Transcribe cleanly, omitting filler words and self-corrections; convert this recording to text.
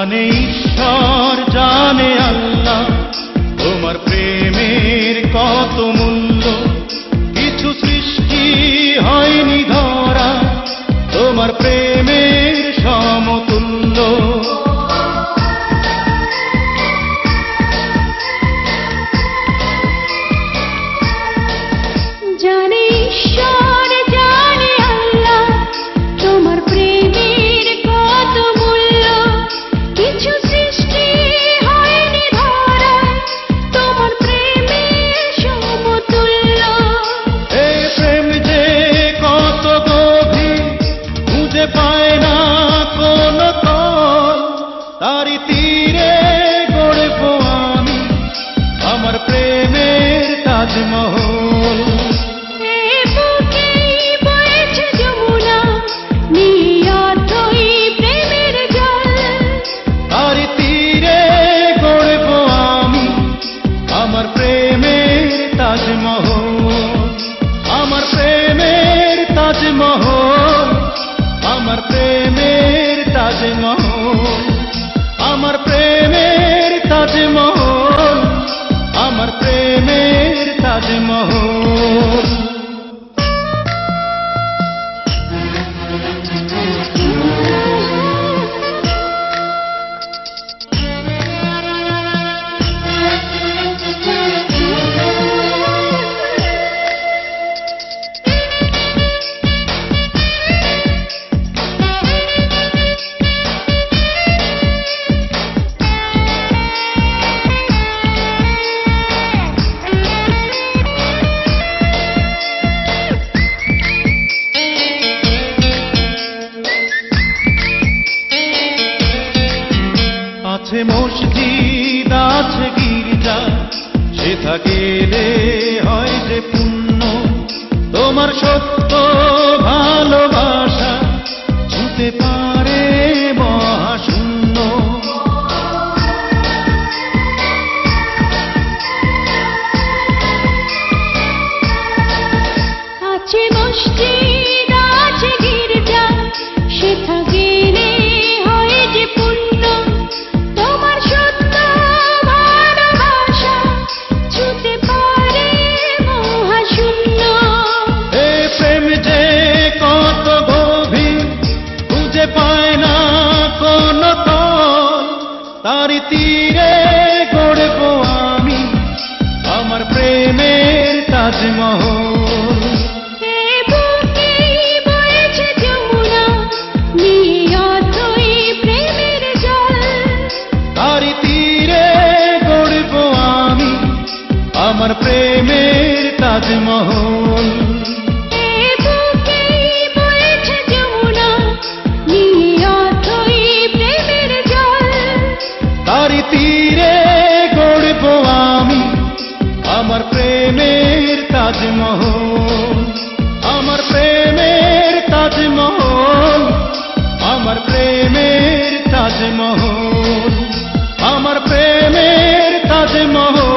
জানে ঈশ্বর জানে আল্লাহ তোমার প্রেমের কত মূল্য। কিছু সৃষ্টি হয়নি ধরা তোমার প্রেমের সমতুল্য। জানে ঈশ্বর জানে আল্লাহ তোমার প্রেমের কত মূল্য। কিছু সৃষ্টি হয়নি ধরা তোমার প্রেমের সমতুল্য। এই প্রেম যে কত গভীর খুঁজে পায় না কোন তল, তারি তীরে গড়ব আমি আমার প্রেমের তাজমহল। তারি তীরে গড়ব আমি আমার প্রেমের তাজমহল। আমার প্রেমের তাজমহল, আমার প্রেমের তাজমহল, আমার প্রেমের তাজমহল, আমার প্রেমের তাজমহল। আছে মসজিদ আছে গির্জা, সেথা গেলে হয় যে পুণ্য। তোমার সত্য ভালোবাসা ছুঁতে পারে মহাশূন্য। আছে মসজিদ আছে গির্জা, সেথা গেলে হয় যে পুণ্য। তোমার সত্য ভালোবাসা ছুঁতে পারে মহাশূন্য। এই প্রেম যে কত গভীর খুঁজে পায় না কোন তল, তারি তীরে গড়ব আমি আমার প্রেমের তাজমহল। তারি তীরে গড়ব আমি আমার প্রেমের তাজমহল। তারি তীরে গড়ব আমি আমার প্রেমের তাজমহল। আমার প্রেমের তাজমহল, আমার প্রেমের তাজমহল, আমার প্রেমের তাজমহল।